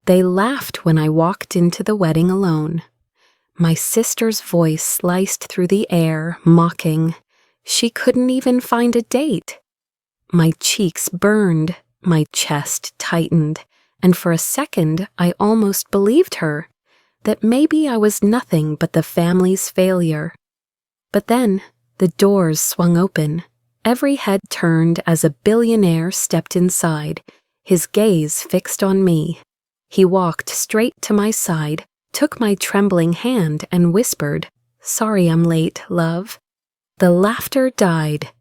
They laughed when I walked into the wedding alone. My sister's voice sliced through the air, mocking. She couldn't even find a date. My cheeks burned, my chest tightened, and for a second I almost believed her, that maybe I was nothing but the family's failure. But then the doors swung open. Every head turned as a billionaire stepped inside, his gaze fixed on me. He walked straight to my side, took my trembling hand, and whispered, "Sorry I'm late, love." The laughter died.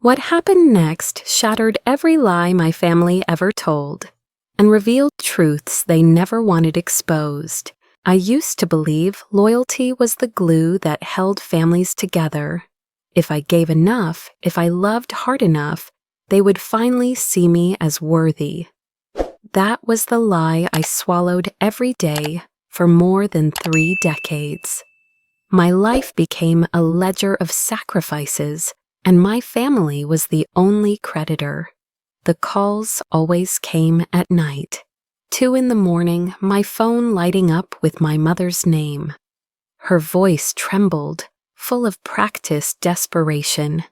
What happened next shattered every lie my family ever told, and revealed truths they never wanted exposed. I used to believe loyalty was the glue that held families together. If I gave enough, if I loved hard enough, they would finally see me as worthy. That was the lie I swallowed every day for more than 3 decades. My life became a ledger of sacrifices, and my family was the only creditor. The calls always came at night. 2 in the morning, my phone lighting up with my mother's name. Her voice trembled, full of practiced desperation.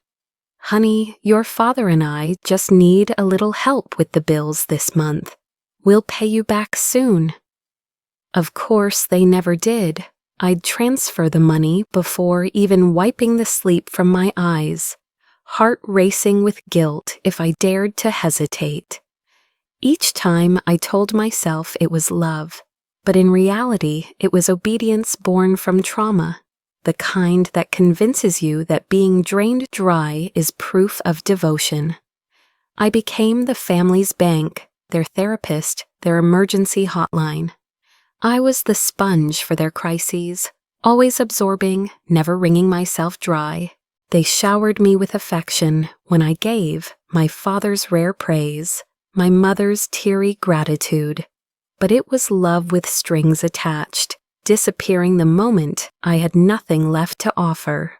"Honey, your father and I just need a little help with the bills this month. We'll pay you back soon." Of course, they never did. I'd transfer the money before even wiping the sleep from my eyes, heart racing with guilt if I dared to hesitate. Each time I told myself it was love, but in reality it was obedience born from trauma, the kind that convinces you that being drained dry is proof of devotion. I became the family's bank, their therapist, their emergency hotline. I was the sponge for their crises, always absorbing, never wringing myself dry. They showered me with affection when I gave my father's rare praise, my mother's teary gratitude. But it was love with strings attached, disappearing the moment I had nothing left to offer.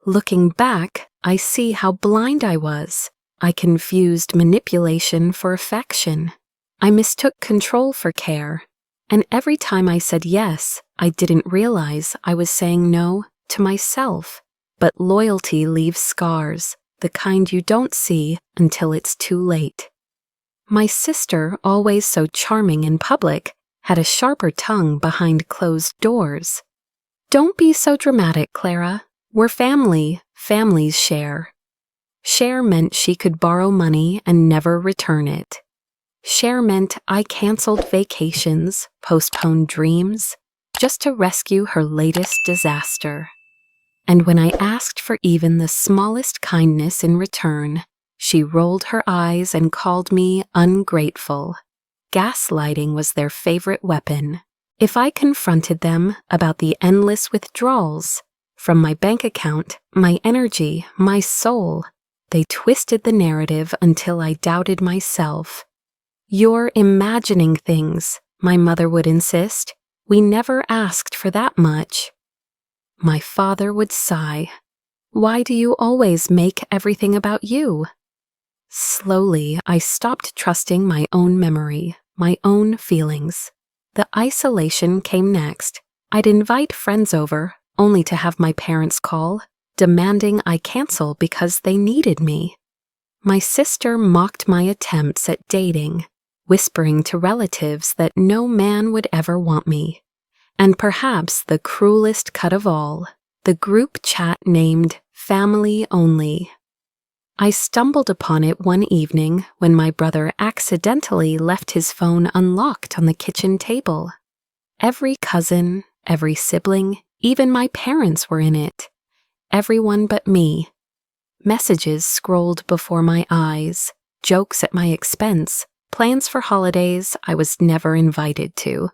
Looking back, I see how blind I was. I confused manipulation for affection. I mistook control for care. And every time I said yes, I didn't realize I was saying no to myself. But loyalty leaves scars, the kind you don't see until it's too late. My sister, always so charming in public, had a sharper tongue behind closed doors. "Don't be so dramatic, Clara. We're family. Families share." Share meant she could borrow money and never return it. Share meant I canceled vacations, postponed dreams, just to rescue her latest disaster. And when I asked for even the smallest kindness in return, she rolled her eyes and called me ungrateful. Gaslighting was their favorite weapon. If I confronted them about the endless withdrawals from my bank account, my energy, my soul, they twisted the narrative until I doubted myself. "You're imagining things," my mother would insist. "We never asked for that much." My father would sigh. "Why do you always make everything about you?" Slowly, I stopped trusting my own memory, my own feelings. The isolation came next. I'd invite friends over, only to have my parents call, demanding I cancel because they needed me. My sister mocked my attempts at dating, whispering to relatives that no man would ever want me. And perhaps the cruelest cut of all, the group chat named Family Only. I stumbled upon it one evening when my brother accidentally left his phone unlocked on the kitchen table. Every cousin, every sibling, even my parents were in it. Everyone but me. Messages scrolled before my eyes, jokes at my expense, plans for holidays I was never invited to,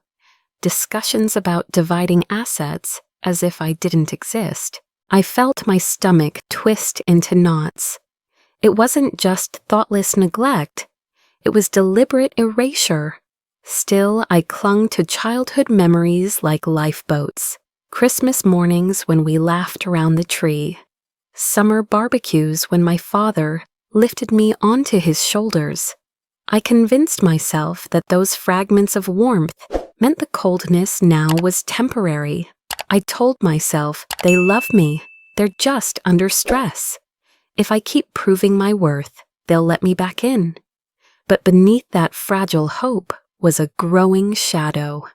discussions about dividing assets as if I didn't exist. I felt my stomach twist into knots. It wasn't just thoughtless neglect, it was deliberate erasure. Still, I clung to childhood memories like lifeboats. Christmas mornings when we laughed around the tree. Summer barbecues when my father lifted me onto his shoulders. I convinced myself that those fragments of warmth meant the coldness now was temporary. I told myself, they love me, they're just under stress. If I keep proving my worth, they'll let me back in. But beneath that fragile hope was a growing shadow.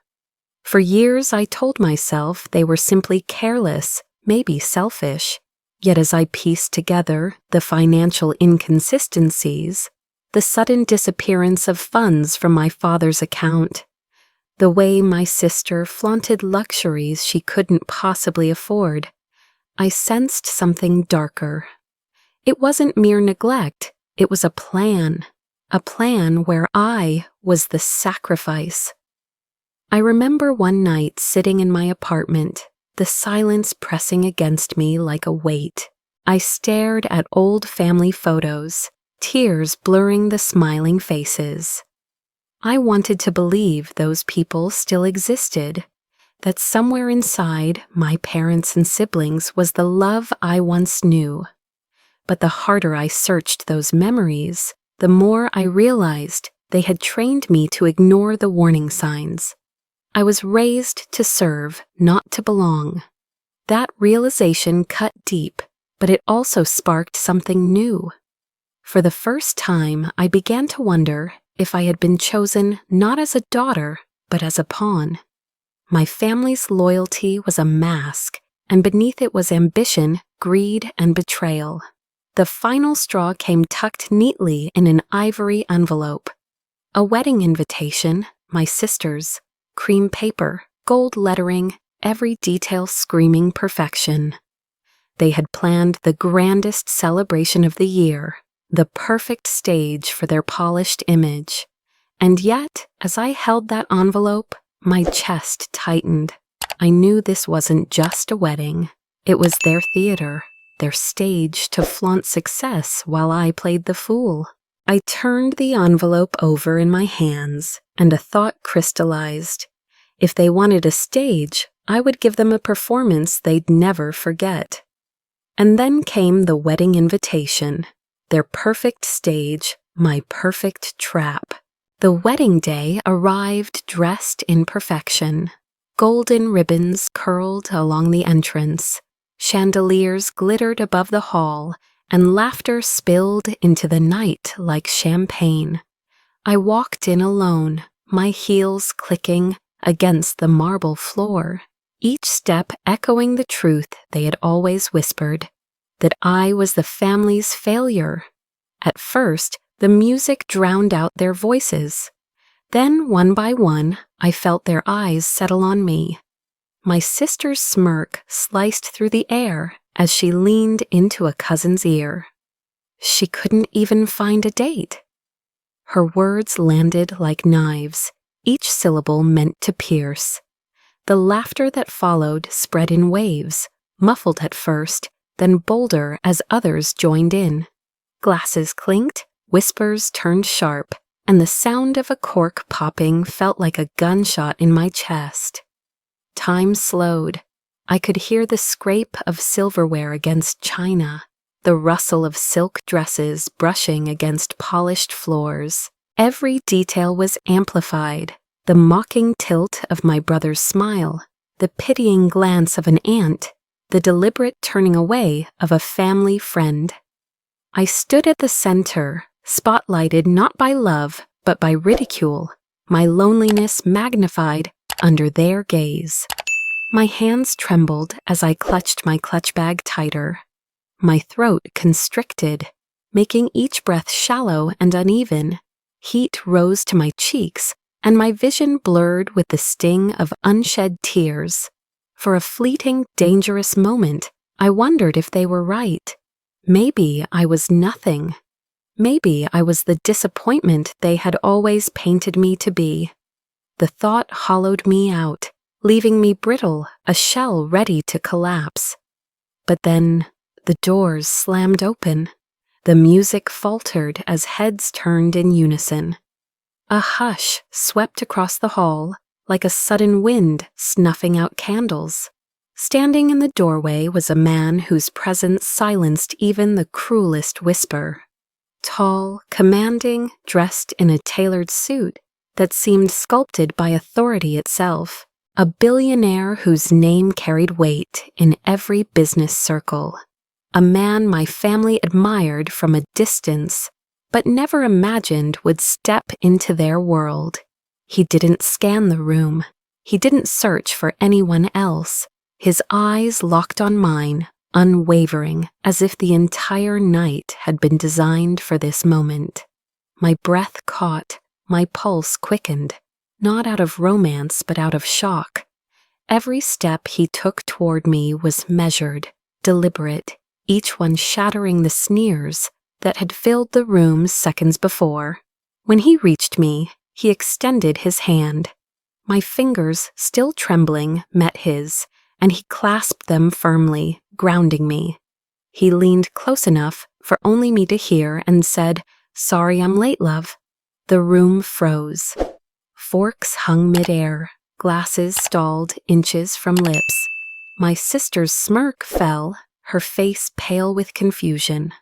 For years I told myself they were simply careless, maybe selfish. Yet as I pieced together the financial inconsistencies, the sudden disappearance of funds from my father's account, the way my sister flaunted luxuries she couldn't possibly afford, I sensed something darker. It wasn't mere neglect, it was a plan where I was the sacrifice. I remember one night sitting in my apartment, the silence pressing against me like a weight. I stared at old family photos, tears blurring the smiling faces. I wanted to believe those people still existed, that somewhere inside my parents and siblings was the love I once knew. But the harder I searched those memories, the more I realized they had trained me to ignore the warning signs. I was raised to serve, not to belong. That realization cut deep, but it also sparked something new. For the first time, I began to wonder if I had been chosen not as a daughter, but as a pawn. My family's loyalty was a mask, and beneath it was ambition, greed, and betrayal. The final straw came tucked neatly in an ivory envelope. A wedding invitation, my sister's, cream paper, gold lettering, every detail screaming perfection. They had planned the grandest celebration of the year, the perfect stage for their polished image. And yet, as I held that envelope, my chest tightened. I knew this wasn't just a wedding. It was their theater, their stage to flaunt success while I played the fool. I turned the envelope over in my hands, and a thought crystallized. If they wanted a stage, I would give them a performance they'd never forget. And then came the wedding invitation, their perfect stage, my perfect trap. The wedding day arrived dressed in perfection. Golden ribbons curled along the entrance, chandeliers glittered above the hall, and laughter spilled into the night like champagne. I walked in alone, my heels clicking against the marble floor, each step echoing the truth they had always whispered, that I was the family's failure. At first, the music drowned out their voices. Then, one by one, I felt their eyes settle on me. My sister's smirk sliced through the air as she leaned into a cousin's ear. She couldn't even find a date. Her words landed like knives, each syllable meant to pierce. The laughter that followed spread in waves, muffled at first, then bolder as others joined in. Glasses clinked, whispers turned sharp, and the sound of a cork popping felt like a gunshot in my chest. Time slowed. I could hear the scrape of silverware against china, the rustle of silk dresses brushing against polished floors. Every detail was amplified, the mocking tilt of my brother's smile, the pitying glance of an aunt, the deliberate turning away of a family friend. I stood at the center, spotlighted not by love, but by ridicule, my loneliness magnified under their gaze. My hands trembled as I clutched my clutch bag tighter. My throat constricted, making each breath shallow and uneven. Heat rose to my cheeks, and my vision blurred with the sting of unshed tears. For a fleeting, dangerous moment, I wondered if they were right. Maybe I was nothing. Maybe I was the disappointment they had always painted me to be. The thought hollowed me out, leaving me brittle, a shell ready to collapse. But then the doors slammed open. The music faltered as heads turned in unison. A hush swept across the hall, like a sudden wind snuffing out candles. Standing in the doorway was a man whose presence silenced even the cruelest whisper. Tall, commanding, dressed in a tailored suit, that seemed sculpted by authority itself, a billionaire whose name carried weight in every business circle, a man my family admired from a distance, but never imagined would step into their world. He didn't scan the room. He didn't search for anyone else. His eyes locked on mine, unwavering, as if the entire night had been designed for this moment. My breath caught, my pulse quickened, not out of romance but out of shock. Every step he took toward me was measured, deliberate, each one shattering the sneers that had filled the room seconds before. When he reached me, he extended his hand. My fingers, still trembling, met his, and he clasped them firmly, grounding me. He leaned close enough for only me to hear and said, "Sorry I'm late, love." The room froze. Forks hung midair, glasses stalled inches from lips. My sister's smirk fell, her face pale with confusion.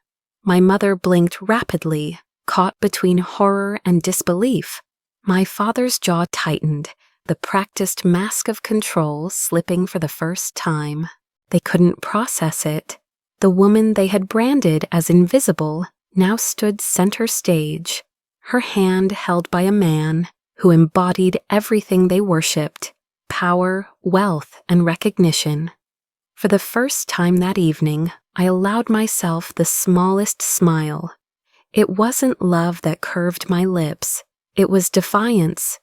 My mother blinked rapidly, caught between horror and disbelief. My father's jaw tightened, the practiced mask of control slipping for the first time. They couldn't process it. The woman they had branded as invisible now stood center stage, her hand held by a man who embodied everything they worshipped: power, wealth, and recognition. For the first time that evening, I allowed myself the smallest smile. It wasn't love that curved my lips. It was defiance.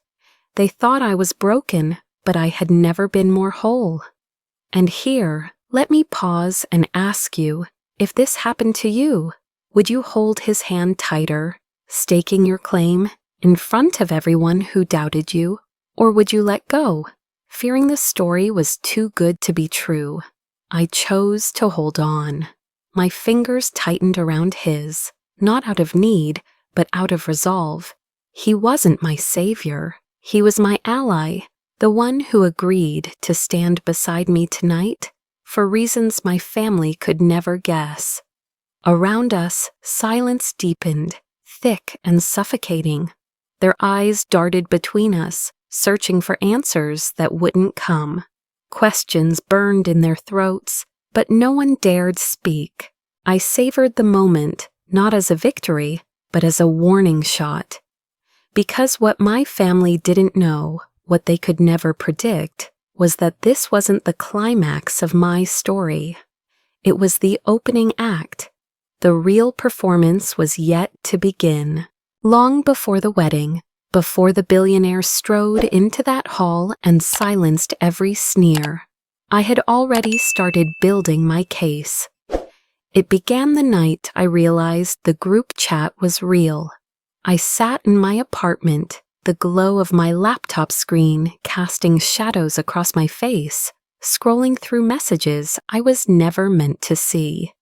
They thought I was broken, but I had never been more whole. And here, let me pause and ask you, if this happened to you, would you hold his hand tighter, staking your claim in front of everyone who doubted you, or would you let go, fearing the story was too good to be true? I chose to hold on. My fingers tightened around his, not out of need, but out of resolve. He wasn't my savior. He was my ally, the one who agreed to stand beside me tonight for reasons my family could never guess. Around us, silence deepened, thick and suffocating. Their eyes darted between us, searching for answers that wouldn't come. Questions burned in their throats, but no one dared speak. I savored the moment, not as a victory, but as a warning shot. Because what my family didn't know, what they could never predict, was that this wasn't the climax of my story. It was the opening act. The real performance was yet to begin. Long before the wedding, before the billionaire strode into that hall and silenced every sneer, I had already started building my case. It began the night I realized the group chat was real. I sat in my apartment, the glow of my laptop screen casting shadows across my face, scrolling through messages I was never meant to see.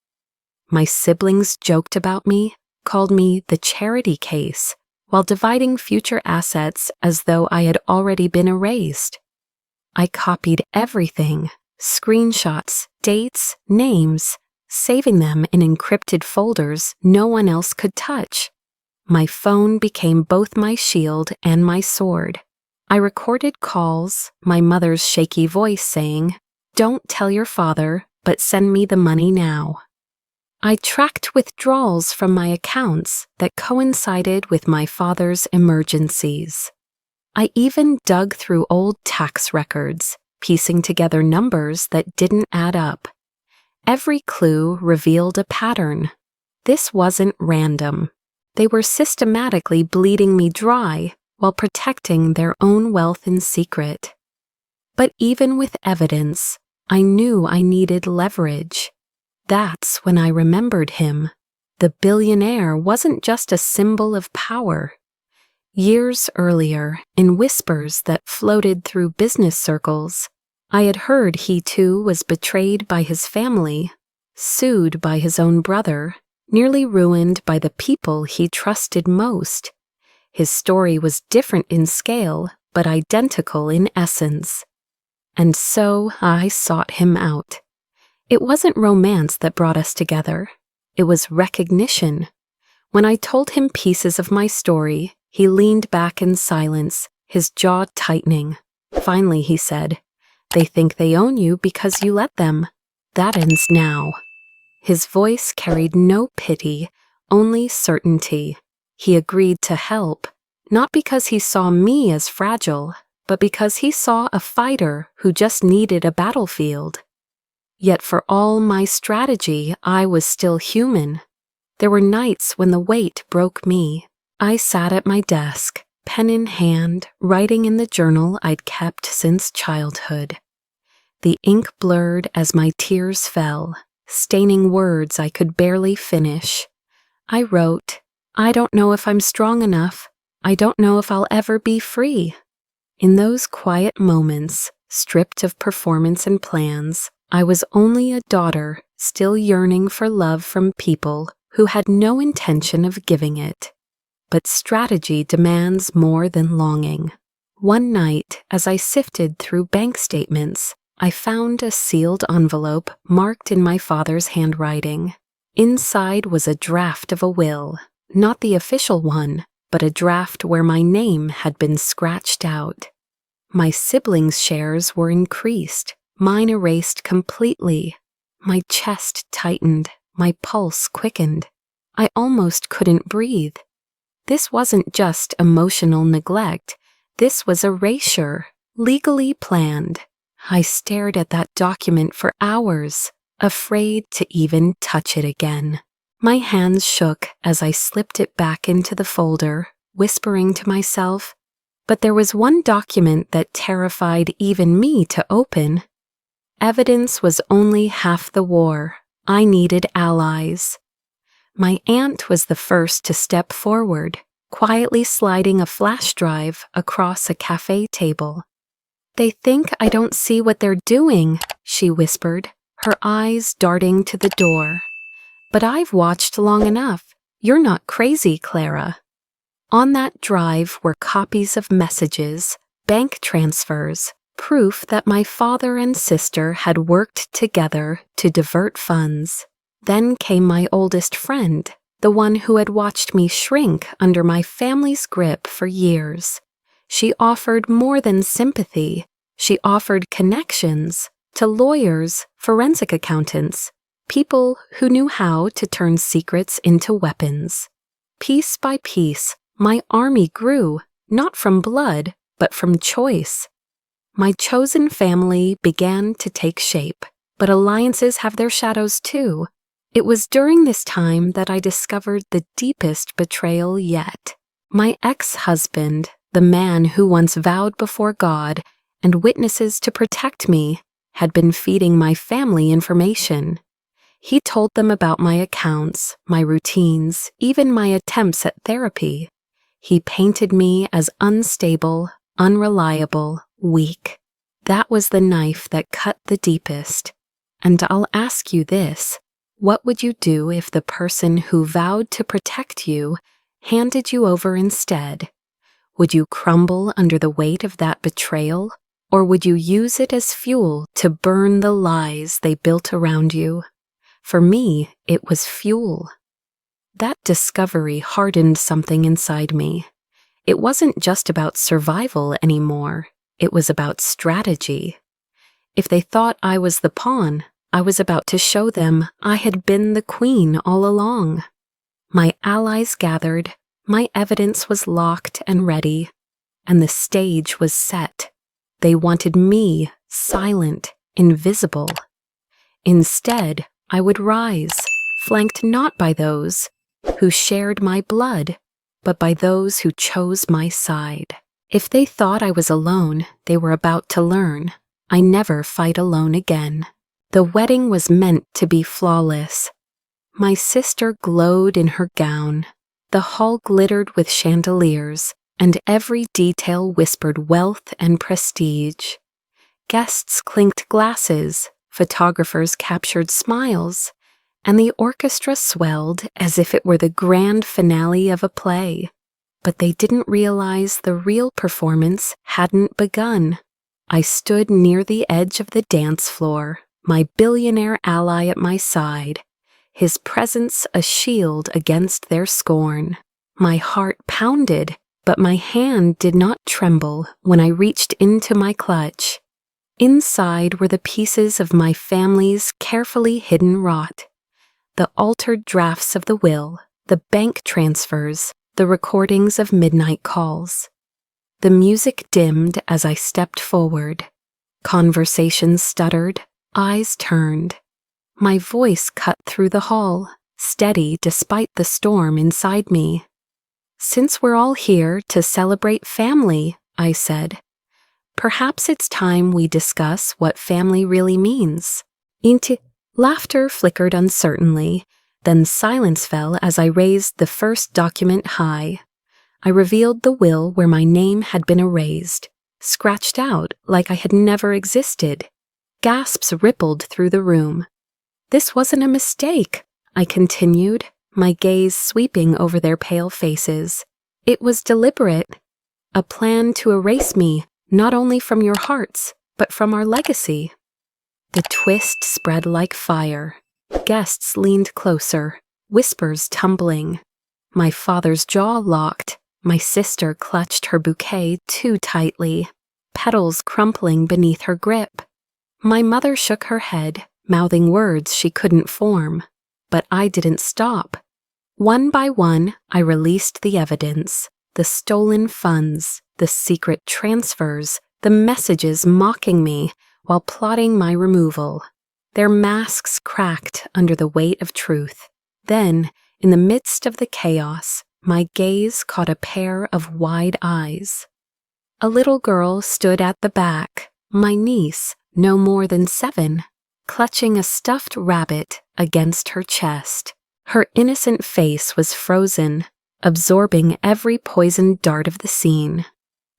My siblings joked about me, called me the charity case, while dividing future assets as though I had already been erased. I copied everything: screenshots, dates, names, saving them in encrypted folders no one else could touch. My phone became both my shield and my sword. I recorded calls, my mother's shaky voice saying, "Don't tell your father, but send me the money now." I tracked withdrawals from my accounts that coincided with my father's emergencies. I even dug through old tax records, piecing together numbers that didn't add up. Every clue revealed a pattern. This wasn't random. They were systematically bleeding me dry while protecting their own wealth in secret. But even with evidence, I knew I needed leverage. That's when I remembered him. The billionaire wasn't just a symbol of power. Years earlier, in whispers that floated through business circles, I had heard he too was betrayed by his family, sued by his own brother, nearly ruined by the people he trusted most. His story was different in scale, but identical in essence. And so I sought him out. It wasn't romance that brought us together. It was recognition. When I told him pieces of my story, He leaned back in silence, his jaw tightening. Finally, he said, "They think they own you because you let them. That ends now." His voice carried no pity, only certainty. He agreed to help, not because he saw me as fragile, but because he saw a fighter who just needed a battlefield. Yet for all my strategy, I was still human. There were nights when the weight broke me. I sat at my desk, pen in hand, writing in the journal I'd kept since childhood. The ink blurred as my tears fell, staining words I could barely finish. I wrote, "I don't know if I'm strong enough. I don't know if I'll ever be free." In those quiet moments, stripped of performance and plans, I was only a daughter still yearning for love from people who had no intention of giving it. But strategy demands more than longing. One night, as I sifted through bank statements, I found a sealed envelope marked in my father's handwriting. Inside was a draft of a will, not the official one, but a draft where my name had been scratched out. My siblings' shares were increased, mine erased completely. My chest tightened, my pulse quickened. I almost couldn't breathe. This wasn't just emotional neglect, this was erasure, legally planned. I stared at that document for hours, afraid to even touch it again. My hands shook as I slipped it back into the folder, whispering to myself, but there was one document that terrified even me to open. Evidence was only half the war. I needed allies. My aunt was the first to step forward, quietly sliding a flash drive across a cafe table. "They think I don't see what they're doing," she whispered, her eyes darting to the door. "But I've watched long enough. You're not crazy, Clara." On that drive were copies of messages, bank transfers, proof that my father and sister had worked together to divert funds. Then came my oldest friend, the one who had watched me shrink under my family's grip for years. She offered more than sympathy. She offered connections to lawyers, forensic accountants, people who knew how to turn secrets into weapons. Piece by piece, my army grew, not from blood, but from choice. My chosen family began to take shape, but alliances have their shadows too. It was during this time that I discovered the deepest betrayal yet. My ex-husband, the man who once vowed before God and witnesses to protect me, had been feeding my family information. He told them about my accounts, my routines, even my attempts at therapy. He painted me as unstable, unreliable, weak. That was the knife that cut the deepest. And I'll ask you this. What would you do if the person who vowed to protect you handed you over instead? Would you crumble under the weight of that betrayal, or would you use it as fuel to burn the lies they built around you? For me, it was fuel. That discovery hardened something inside me. It wasn't just about survival anymore. It was about strategy. If they thought I was the pawn, I was about to show them I had been the queen all along. My allies gathered, my evidence was locked and ready, and the stage was set. They wanted me, silent, invisible. Instead, I would rise, flanked not by those who shared my blood, but by those who chose my side. If they thought I was alone, they were about to learn. I never fight alone again. The wedding was meant to be flawless. My sister glowed in her gown. The hall glittered with chandeliers, and every detail whispered wealth and prestige. Guests clinked glasses, photographers captured smiles, and the orchestra swelled as if it were the grand finale of a play. But they didn't realize the real performance hadn't begun. I stood near the edge of the dance floor, my billionaire ally at my side, his presence a shield against their scorn. My heart pounded, but my hand did not tremble when I reached into my clutch. Inside were the pieces of my family's carefully hidden rot. The altered drafts of the will, the bank transfers, the recordings of midnight calls. The music dimmed as I stepped forward. Conversations stuttered, eyes turned. My voice cut through the hall, steady despite the storm inside me. "Since we're all here to celebrate family," I said, "perhaps it's time we discuss what family really means." Laughter flickered uncertainly, then silence fell as I raised the first document high. I revealed the will where my name had been erased, scratched out like I had never existed. Gasps rippled through the room. "This wasn't a mistake," I continued, my gaze sweeping over their pale faces. "It was deliberate. A plan to erase me, not only from your hearts, but from our legacy." The twist spread like fire. Guests leaned closer, whispers tumbling. My father's jaw locked. My sister clutched her bouquet too tightly, petals crumpling beneath her grip. My mother shook her head, mouthing words she couldn't form. But I didn't stop. One by one, I released the evidence, the stolen funds, the secret transfers, the messages mocking me while plotting my removal. Their masks cracked under the weight of truth. Then, in the midst of the chaos, my gaze caught a pair of wide eyes. A little girl stood at the back, my niece, no more than 7, clutching a stuffed rabbit against her chest. Her innocent face was frozen, absorbing every poisoned dart of the scene.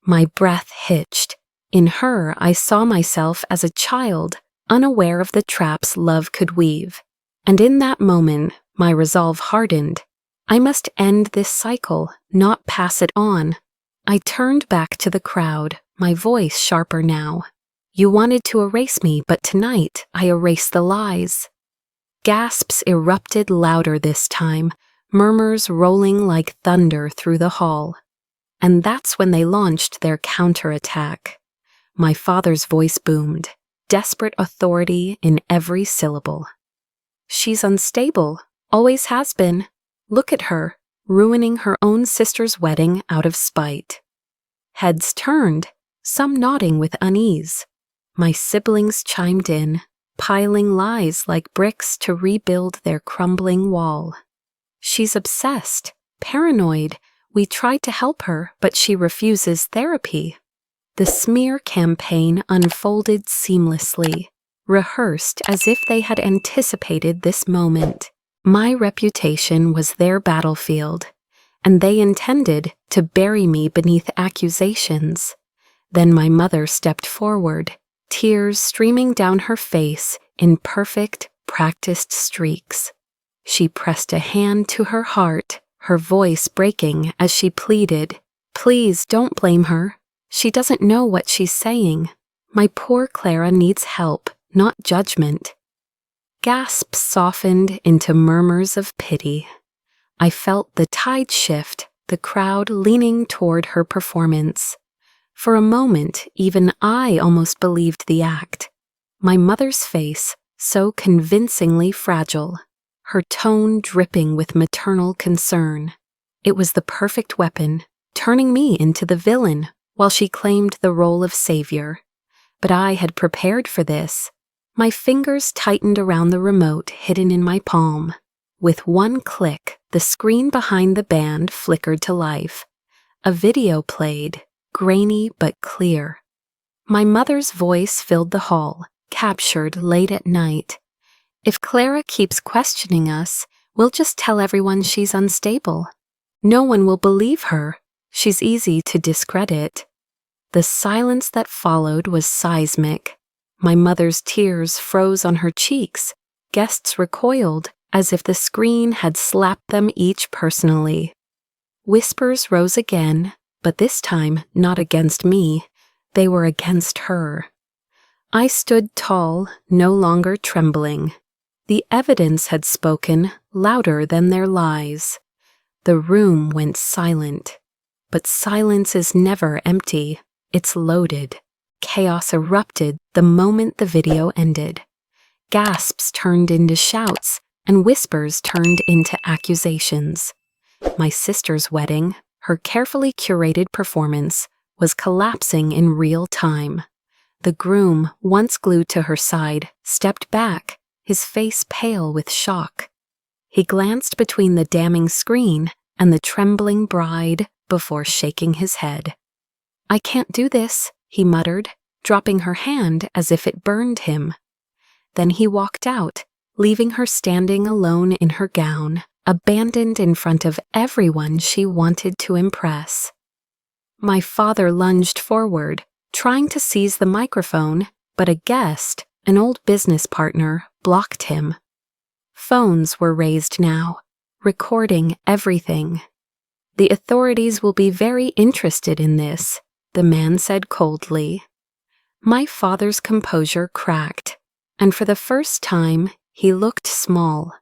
My breath hitched. In her, I saw myself as a child, unaware of the traps love could weave. And in that moment, my resolve hardened. I must end this cycle, not pass it on. I turned back to the crowd, my voice sharper now. "You wanted to erase me, but tonight I erase the lies." Gasps erupted louder this time, murmurs rolling like thunder through the hall. And that's when they launched their counterattack. My father's voice boomed, desperate authority in every syllable. "She's unstable, always has been. Look at her, ruining her own sister's wedding out of spite." Heads turned, some nodding with unease. My siblings chimed in, piling lies like bricks to rebuild their crumbling wall. "She's obsessed, paranoid. We tried to help her, but she refuses therapy." The smear campaign unfolded seamlessly, rehearsed as if they had anticipated this moment. My reputation was their battlefield, and they intended to bury me beneath accusations. Then my mother stepped forward, tears streaming down her face in perfect, practiced streaks. She pressed a hand to her heart, her voice breaking as she pleaded, "Please don't blame her. She doesn't know what she's saying. My poor Clara needs help, not judgment." Gasps softened into murmurs of pity. I felt the tide shift, the crowd leaning toward her performance. For a moment, even I almost believed the act. My mother's face, so convincingly fragile, her tone dripping with maternal concern. It was the perfect weapon, turning me into the villain while she claimed the role of savior. But I had prepared for this. My fingers tightened around the remote hidden in my palm. With one click, the screen behind the band flickered to life. A video played, grainy but clear. My mother's voice filled the hall, captured late at night. "If Clara keeps questioning us, we'll just tell everyone she's unstable. No one will believe her. She's easy to discredit." The silence that followed was seismic. My mother's tears froze on her cheeks. Guests recoiled, as if the screen had slapped them each personally. Whispers rose again, but this time not against me. They were against her. I stood tall, no longer trembling. The evidence had spoken, louder than their lies. The room went silent. But silence is never empty. It's loaded. Chaos erupted the moment the video ended. Gasps turned into shouts, and whispers turned into accusations. My sister's wedding, her carefully curated performance, was collapsing in real time. The groom, once glued to her side, stepped back, his face pale with shock. He glanced between the damning screen and the trembling bride before shaking his head. "I can't do this," he muttered, dropping her hand as if it burned him. Then he walked out, leaving her standing alone in her gown, abandoned in front of everyone she wanted to impress. My father lunged forward, trying to seize the microphone, but a guest, an old business partner, blocked him. Phones were raised now, recording everything. "The authorities will be very interested in this," the man said coldly. My father's composure cracked, and for the first time, he looked small.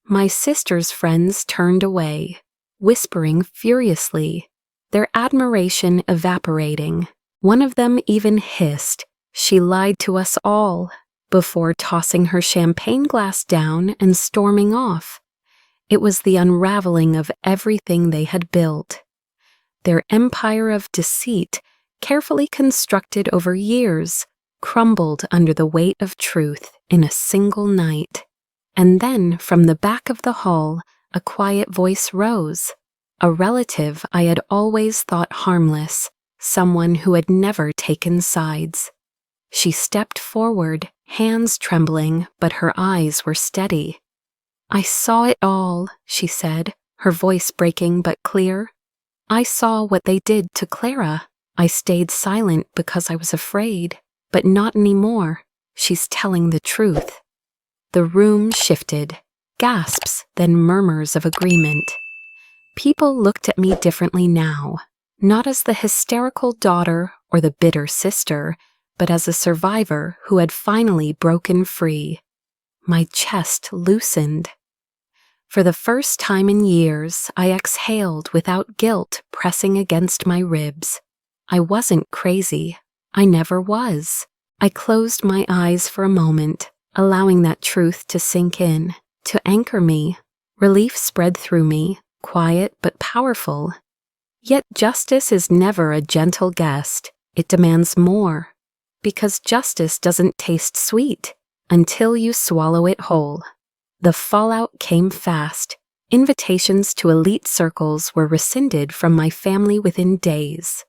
My sister's friends turned away, whispering furiously, their admiration evaporating. One of them even hissed, "She lied to us all," before tossing her champagne glass down and storming off. It was the unraveling of everything they had built. Their empire of deceit, carefully constructed over years, crumbled under the weight of truth in a single night. And then, from the back of the hall, a quiet voice rose. A relative I had always thought harmless, someone who had never taken sides. She stepped forward, hands trembling, but her eyes were steady. "I saw it all," she said, her voice breaking but clear. "I saw what they did to Clara. I stayed silent because I was afraid. But not anymore. She's telling the truth." The room shifted, gasps, then murmurs of agreement. People looked at me differently now, not as the hysterical daughter or the bitter sister, but as a survivor who had finally broken free. My chest loosened. For the first time in years, I exhaled without guilt pressing against my ribs. I wasn't crazy. I never was. I closed my eyes for a moment, allowing that truth to sink in, to anchor me. Relief spread through me, quiet but powerful. Yet justice is never a gentle guest. It demands more. Because justice doesn't taste sweet until you swallow it whole. The fallout came fast. Invitations to elite circles were rescinded from my family within days.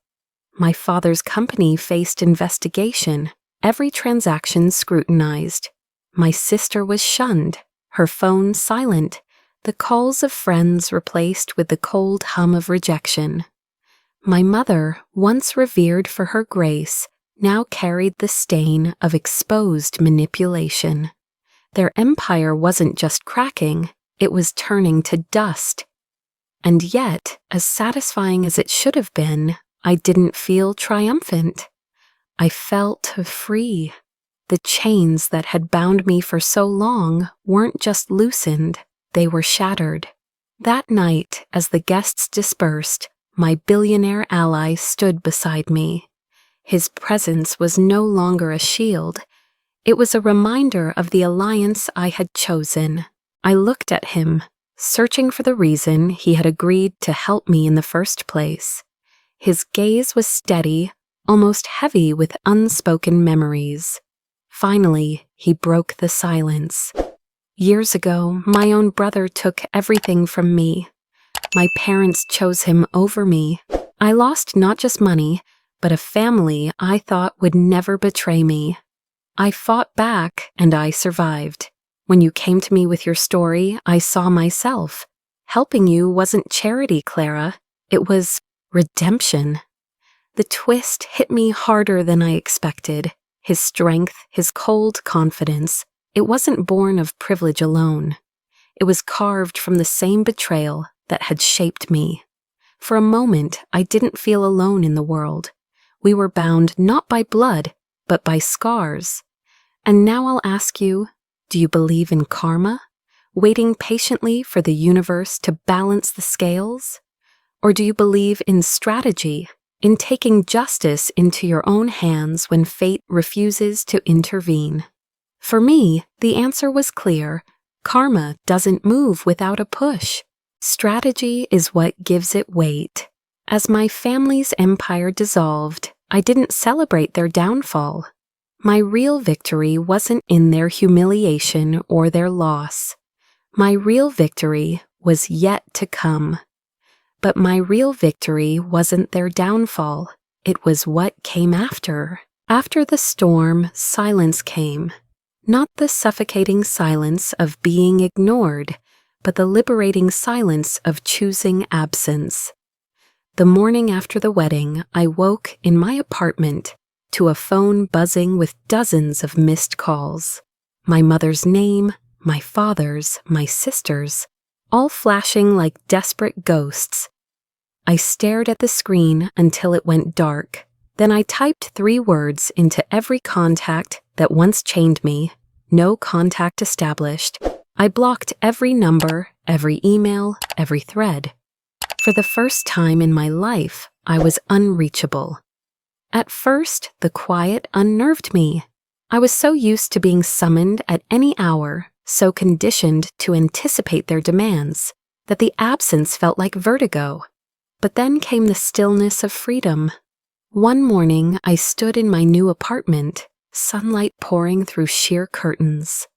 My father's company faced investigation, every transaction scrutinized. My sister was shunned, her phone silent, the calls of friends replaced with the cold hum of rejection. My mother, once revered for her grace, now carried the stain of exposed manipulation. Their empire wasn't just cracking, it was turning to dust. And yet, as satisfying as it should have been, I didn't feel triumphant. I felt free. The chains that had bound me for so long weren't just loosened, they were shattered. That night, as the guests dispersed, my billionaire ally stood beside me. His presence was no longer a shield. It was a reminder of the alliance I had chosen. I looked at him, searching for the reason he had agreed to help me in the first place. His gaze was steady, almost heavy with unspoken memories. Finally, he broke the silence. Years ago, my own brother took everything from me. My parents chose him over me. I lost not just money, but a family I thought would never betray me. I fought back, and I survived. When you came to me with your story, I saw myself. Helping you wasn't charity, Clara. It was redemption. The twist hit me harder than I expected. His strength, his cold confidence. It wasn't born of privilege alone. It was carved from the same betrayal that had shaped me. For a moment, I didn't feel alone in the world. We were bound not by blood, but by scars. And now I'll ask you, do you believe in karma? Waiting patiently for the universe to balance the scales? Or do you believe in strategy, in taking justice into your own hands when fate refuses to intervene? For me, the answer was clear. Karma doesn't move without a push. Strategy is what gives it weight. As my family's empire dissolved, I didn't celebrate their downfall. My real victory wasn't in their humiliation or their loss. My real victory was yet to come. But my real victory wasn't their downfall. It was what came after. After the storm, silence came. Not the suffocating silence of being ignored, but the liberating silence of choosing absence. The morning after the wedding, I woke in my apartment to a phone buzzing with dozens of missed calls. My mother's name, my father's, my sister's, all flashing like desperate ghosts. I stared at the screen until it went dark. Then I typed 3 words into every contact that once chained me. No contact established. I blocked every number, every email, every thread. For the first time in my life, I was unreachable. At first, the quiet unnerved me. I was so used to being summoned at any hour, so conditioned to anticipate their demands, that the absence felt like vertigo. But then came the stillness of freedom. One morning, I stood in my new apartment, sunlight pouring through sheer curtains.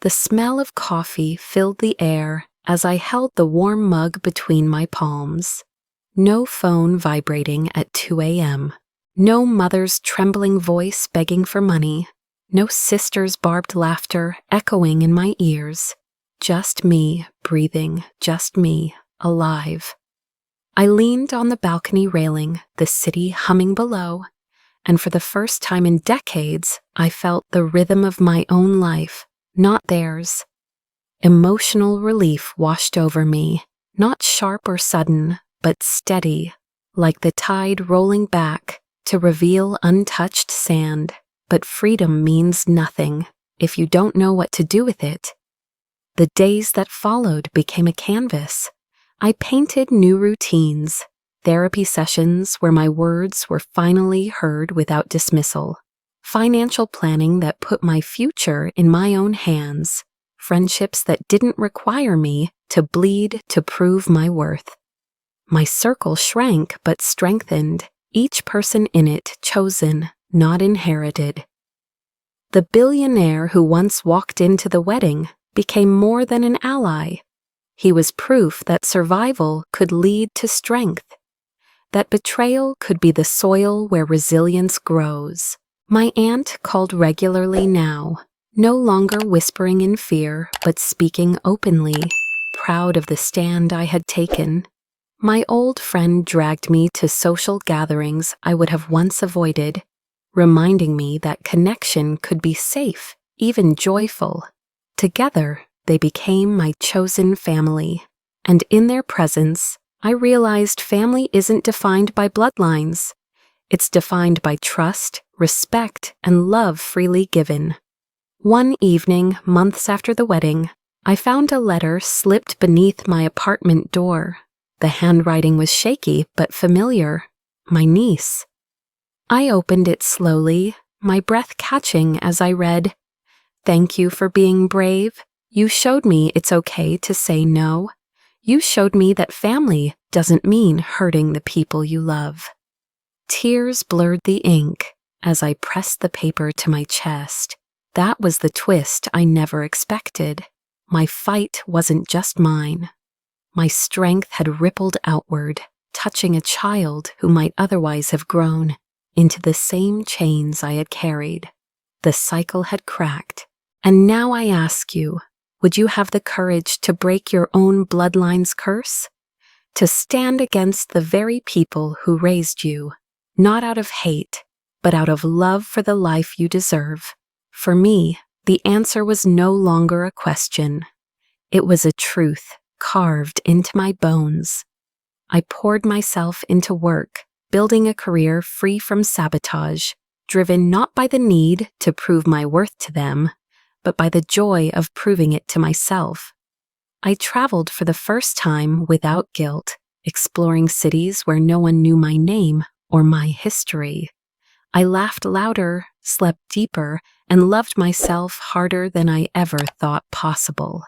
The smell of coffee filled the air as I held the warm mug between my palms. No phone vibrating at 2 a.m. No mother's trembling voice begging for money. No sister's barbed laughter echoing in my ears. Just me breathing, just me, alive. I leaned on the balcony railing, the city humming below, and for the first time in decades, I felt the rhythm of my own life, not theirs. Emotional relief washed over me, not sharp or sudden, but steady, like the tide rolling back to reveal untouched sand. But freedom means nothing if you don't know what to do with it. The days that followed became a canvas. I painted new routines, therapy sessions where my words were finally heard without dismissal, financial planning that put my future in my own hands, friendships that didn't require me to bleed to prove my worth. My circle shrank but strengthened, each person in it chosen, not inherited. The billionaire who once walked into the wedding became more than an ally. He was proof that survival could lead to strength, that betrayal could be the soil where resilience grows. My aunt called regularly now, no longer whispering in fear, but speaking openly, proud of the stand I had taken. My old friend dragged me to social gatherings I would have once avoided, reminding me that connection could be safe, even joyful. Together, they became my chosen family, and in their presence, I realized family isn't defined by bloodlines. It's defined by trust, respect, and love freely given. One evening, months after the wedding, I found a letter slipped beneath my apartment door. The handwriting was shaky but familiar. My niece. I opened it slowly, my breath catching as I read, "Thank you for being brave. You showed me it's okay to say no. You showed me that family doesn't mean hurting the people you love." Tears blurred the ink as I pressed the paper to my chest. That was the twist I never expected. My fight wasn't just mine. My strength had rippled outward, touching a child who might otherwise have grown into the same chains I had carried. The cycle had cracked, and now I ask you, would you have the courage to break your own bloodline's curse? To stand against the very people who raised you, not out of hate, but out of love for the life you deserve? For me, the answer was no longer a question. It was a truth carved into my bones. I poured myself into work, building a career free from sabotage, driven not by the need to prove my worth to them, but by the joy of proving it to myself. I traveled for the first time without guilt, exploring cities where no one knew my name or my history. I laughed louder, slept deeper, and loved myself harder than I ever thought possible.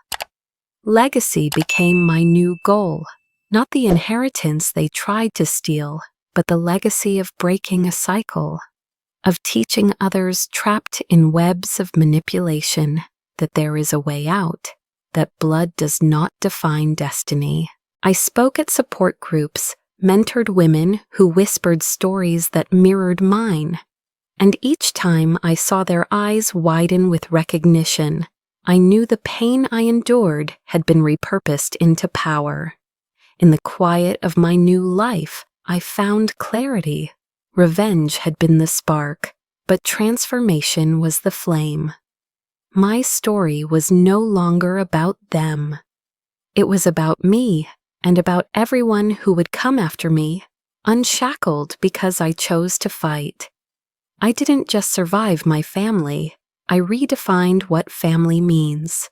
Legacy became my new goal, not the inheritance they tried to steal, but the legacy of breaking a cycle, of teaching others trapped in webs of manipulation that there is a way out, that blood does not define destiny. I spoke at support groups, mentored women who whispered stories that mirrored mine, and each time I saw their eyes widen with recognition, I knew the pain I endured had been repurposed into power. In the quiet of my new life, I found clarity. Revenge had been the spark, but transformation was the flame. My story was no longer about them. It was about me and about everyone who would come after me, unshackled because I chose to fight. I didn't just survive my family, I redefined what family means.